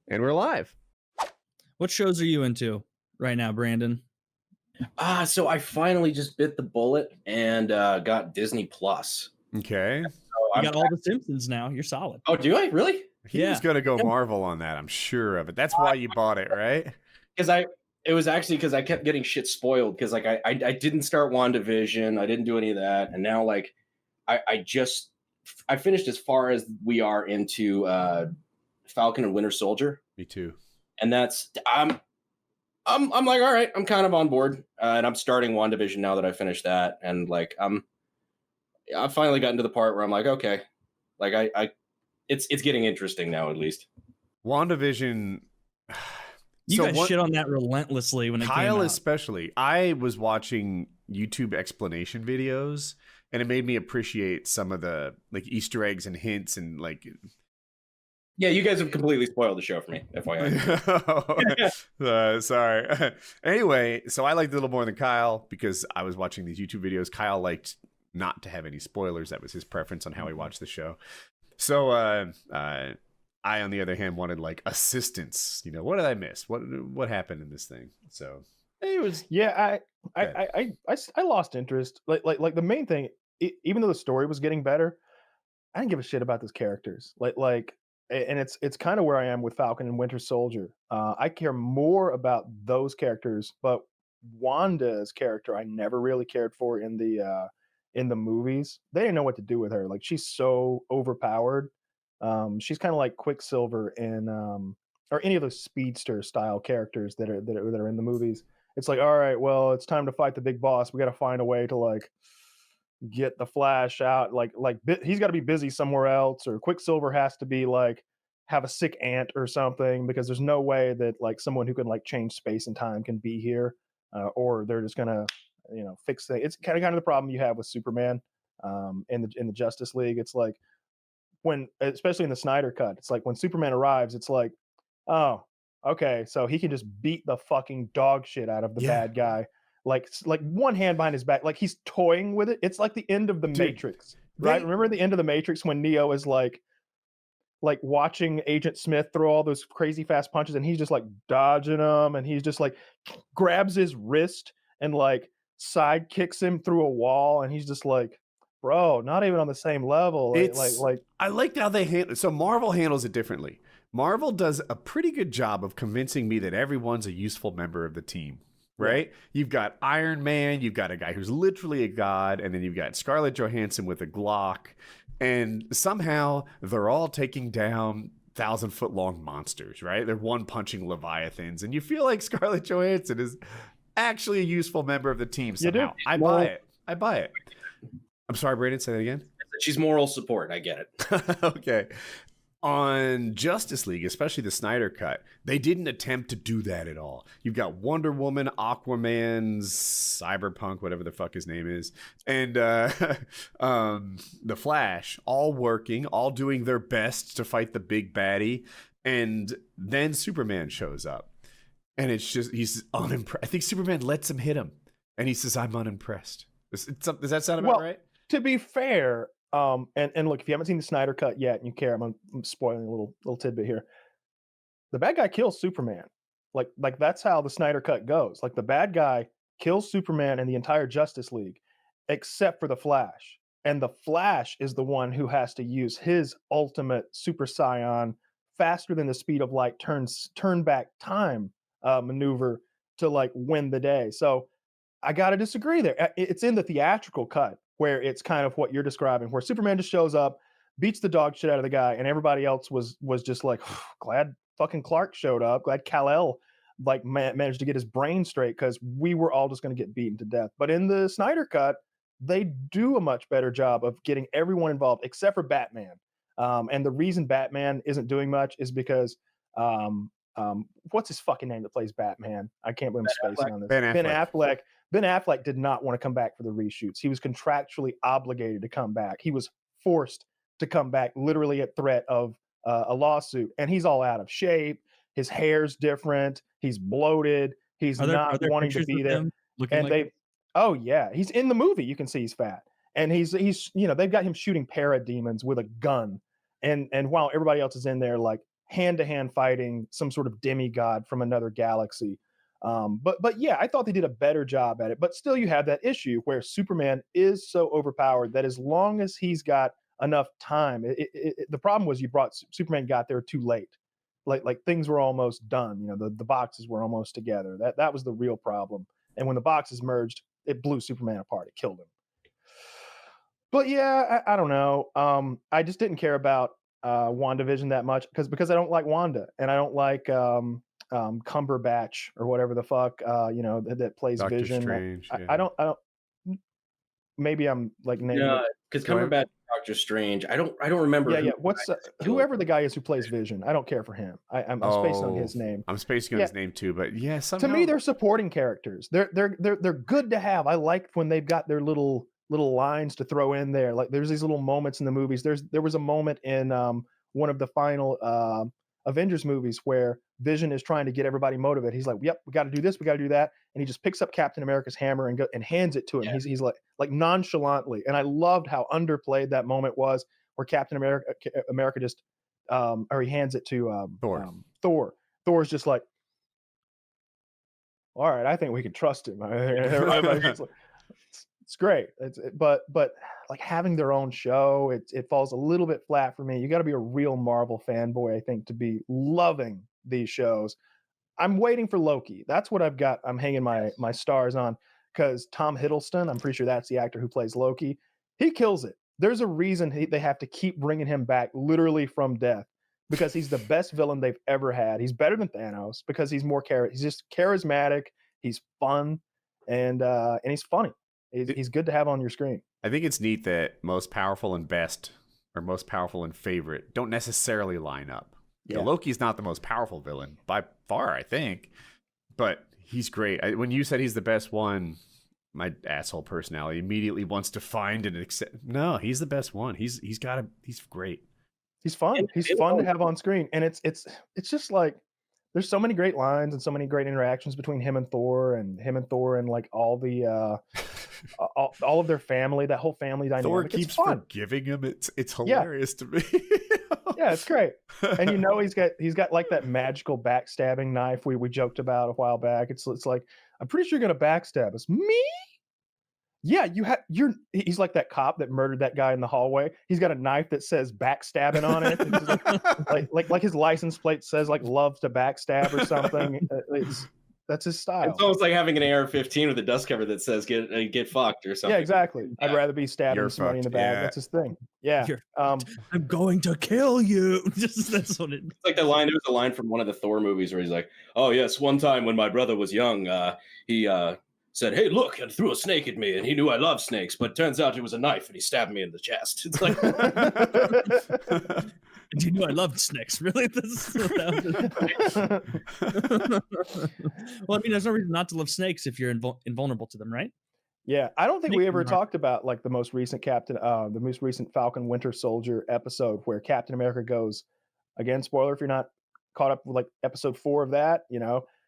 And we're live. What shows are you into right now, Brandon? So I finally just bit the bullet and got Disney Plus. Okay. So You got all the Simpsons now. You're solid. Oh, do I really? He was going to go Marvel on that, I'm sure of it. That's why you bought it, right? It was actually because I kept getting shit spoiled because like I didn't start WandaVision, I didn't do any of that, and now like I finished as far as we are into Falcon and Winter Soldier. Me too. And that's I'm like, all right, I'm kind of on board, and I'm starting WandaVision now that I finished that, and like I've finally gotten to the part where I'm like, okay, like it's getting interesting now at least. WandaVision. You guys shit on that relentlessly when it came out. Especially. I was watching YouTube explanation videos, and it made me appreciate some of the like Easter eggs and hints and like. Yeah, you guys have completely spoiled the show for me, FYI. Sorry. Anyway, so I liked it a little more than Kyle because I was watching these YouTube videos. Kyle liked not to have any spoilers. That was his preference on how he watched the show. So I, on the other hand, wanted like assistance. You know, what did I miss? What happened in this thing? So it was. Yeah, I lost interest. Like the main thing, even though the story was getting better, I didn't give a shit about those characters. And it's kind of where I am with Falcon and Winter Soldier. I care more about those characters, but Wanda's character I never really cared for in the movies. They didn't know what to do with her. Like she's so overpowered. She's kind of like Quicksilver in or any of those speedster style characters that are in the movies. It's like, all right, well, it's time to fight the big boss. We got to find a way to like get the Flash out, like he's got to be busy somewhere else, or Quicksilver has to be like have a sick aunt or something, because there's no way that like someone who can like change space and time can be here, or they're just gonna fix things. It's kind of the problem you have with Superman in the Justice League. It's like when, especially in the Snyder cut, it's like when Superman arrives, it's like, oh, okay, so he can just beat the fucking dog shit out of the bad guy. Like one hand behind his back, like he's toying with it. It's like the end of the Matrix, right? Remember the end of the Matrix when Neo is like watching Agent Smith throw all those crazy fast punches, and he's just like dodging them, and he's just like grabs his wrist and like side kicks him through a wall, and he's just like, bro, not even on the same level. I liked how they handle. So Marvel handles it differently. Marvel does a pretty good job of convincing me that everyone's a useful member of the team. Right? You've got Iron Man, you've got a guy who's literally a god, and then you've got Scarlett Johansson with a Glock, and somehow they're all taking down 1,000-foot-long monsters, right? They're one-punching Leviathans, and you feel like Scarlett Johansson is actually a useful member of the team somehow. I buy it. I'm sorry, Brandon, say that again? She's moral support, I get it. Okay. On Justice League, especially the Snyder cut, they didn't attempt to do that at all. You've got Wonder Woman, Aquaman, Cyberpunk, whatever the fuck his name is, and the Flash, all working, all doing their best to fight the big baddie, and then Superman shows up, and it's just he's unimpressed. I think Superman lets him hit him, and he says, "I'm unimpressed." Does that sound about right? To be fair. And look, if you haven't seen the Snyder cut yet and you care, I'm spoiling a little tidbit here. The bad guy kills Superman. Like that's how the Snyder cut goes. Like the bad guy kills Superman and the entire Justice League, except for the Flash. And the Flash is the one who has to use his ultimate super scion, faster than the speed of light, turn back time maneuver to like win the day. So I gotta disagree there. It's in the theatrical cut, where it's kind of what you're describing, where Superman just shows up, beats the dog shit out of the guy, and everybody else was just like, glad fucking Clark showed up, glad Kal-El like managed to get his brain straight, because we were all just going to get beaten to death. But in the Snyder cut, they do a much better job of getting everyone involved, except for Batman. And the reason Batman isn't doing much is because what's his fucking name that plays Batman? I can't believe I'm spacing on this. Ben Affleck did not want to come back for the reshoots. He was contractually obligated to come back. He was forced to come back, literally at threat of a lawsuit. And he's all out of shape. His hair's different. He's bloated. He's not wanting to be there. And oh yeah, he's in the movie. You can see he's fat. And he's they've got him shooting parademons with a gun. And while everybody else is in there like hand-to-hand fighting some sort of demigod from another galaxy. But yeah, I thought they did a better job at it. But still, you have that issue where Superman is so overpowered that as long as he's got enough time, the problem was Superman got there too late. Like things were almost done. You know, the boxes were almost together. That was the real problem. And when the boxes merged, it blew Superman apart. It killed him. But yeah, I don't know. I just didn't care about WandaVision that much because I don't like Wanda and I don't like Cumberbatch or whatever the fuck that plays Doctor Vision. Strange, I don't. Maybe I'm like naming it. Because Cumberbatch, Doctor Strange. I don't remember. Yeah. What's whoever the guy is who plays Vision? I don't care for him. I'm spacing on his name. I'm spacing on his name too. But yeah, somehow... to me they're supporting characters. They're good to have. I like when they've got their little lines to throw in there. Like there's these little moments in the movies. There was a moment in one of the final Avengers movies where Vision is trying to get everybody motivated. He's like, "Yep, we got to do this, we got to do that," and he just picks up Captain America's hammer and hands it to him. Yeah. He's like nonchalantly, and I loved how underplayed that moment was, where Captain America just or he hands it to Thor. Thor's just like, "All right, I think we can trust him." It's great. But like having their own show, it falls a little bit flat for me. You got to be a real Marvel fanboy, I think, to be loving these shows. I'm waiting for Loki. That's what I've got. I'm hanging my stars on, because Tom Hiddleston, I'm pretty sure that's the actor who plays Loki. He kills it. There's a reason they have to keep bringing him back literally from death, because he's the best villain they've ever had. He's better than Thanos because he's he's just charismatic. He's fun and he's funny. He's good to have on your screen. I think it's neat that most powerful and best, or most powerful and favorite, don't necessarily line up. Yeah. Loki's not the most powerful villain by far, I think, but he's great. When you said he's the best one, my asshole personality immediately wants to find and accept. No, he's the best one. He's great. He's fun. He's fun to have on screen, and it's just like there's so many great lines and so many great interactions between him and Thor and like all the all of their family, that whole family dynamic. Thor keeps forgiving him. It's hilarious to me. Yeah, it's great. And he's got like that magical backstabbing knife we joked about a while back. It's like, I'm pretty sure you're gonna backstab us. Me? Yeah, he's like that cop that murdered that guy in the hallway. He's got a knife that says backstabbing on it. like his license plate says like love to backstab or something. That's his style. It's almost like having an AR-15 with a dust cover that says get fucked or something. Yeah, exactly. Yeah. I'd rather be stabbing somebody in the back. Yeah. That's his thing. Yeah. I'm going to kill you. That's what it's like the line. There was a line from one of the Thor movies where he's like, "Oh yes, one time when my brother was young, he said, 'Hey, look,' and threw a snake at me, and he knew I love snakes, but it turns out it was a knife, and he stabbed me in the chest." It's like, and you knew I loved snakes, really? Well, I mean, there's no reason not to love snakes if you're invulnerable to them, right? Yeah, I don't think we ever talked about like the most recent Falcon Winter Soldier episode where Captain America goes, again, spoiler if you're not caught up with like episode 4 of that,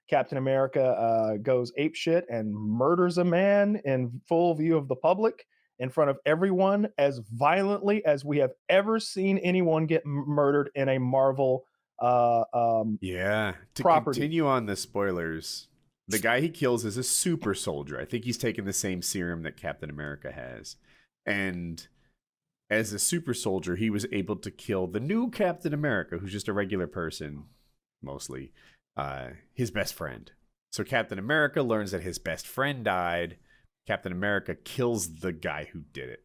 Captain America goes apeshit and murders a man in full view of the public in front of everyone, as violently as we have ever seen anyone get murdered in a Marvel to property. Continue on the spoilers, the guy he kills is a super soldier. I think he's taken the same serum that Captain America has, and as a super soldier he was able to kill the new Captain America, who's just a regular person mostly, his best friend. So Captain America learns that his best friend died. Captain America kills the guy who did it.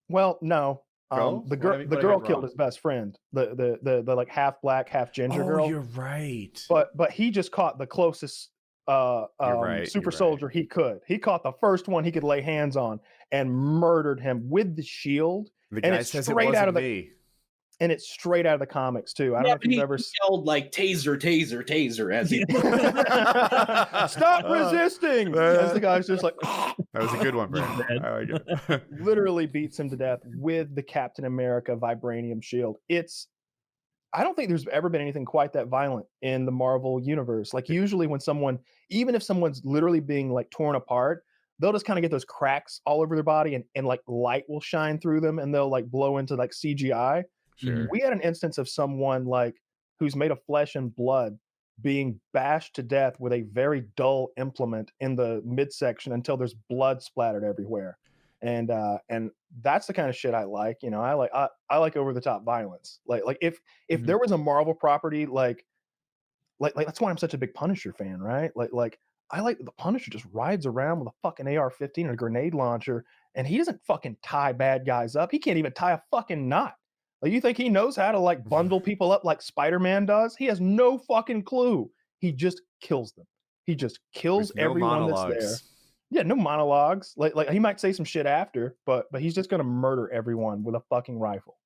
Well, no. The girl killed his best friend. The like half black, half ginger girl. Oh, you're right. But he just caught the closest super soldier he could. He caught the first one he could lay hands on and murdered him with the shield. The guy says it wasn't me. And it's straight out of the comics too. I don't know if you've ever yelled like taser as he stop resisting. As the guy's just like that was a good one, Brandon. I like it. Literally beats him to death with the Captain America vibranium shield. I don't think there's ever been anything quite that violent in the Marvel universe. Like usually when even if someone's literally being like torn apart, they'll just kind of get those cracks all over their body and like light will shine through them and they'll like blow into like CGI. Sure. We had an instance of someone like who's made of flesh and blood being bashed to death with a very dull implement in the midsection until there's blood splattered everywhere. And that's the kind of shit I like. You know, I like over the top violence. Like if there was a Marvel property like that's why I'm such a big Punisher fan, right? Like I like the Punisher just rides around with a fucking AR-15 and a grenade launcher, and he doesn't fucking tie bad guys up. He can't even tie a fucking knot. Like, you think he knows how to like bundle people up like Spider-Man does? He has no fucking clue. He just kills them. He just kills With no everyone that's there. Yeah, no monologues. Like he might say some shit after, but he's just gonna murder everyone with a fucking rifle.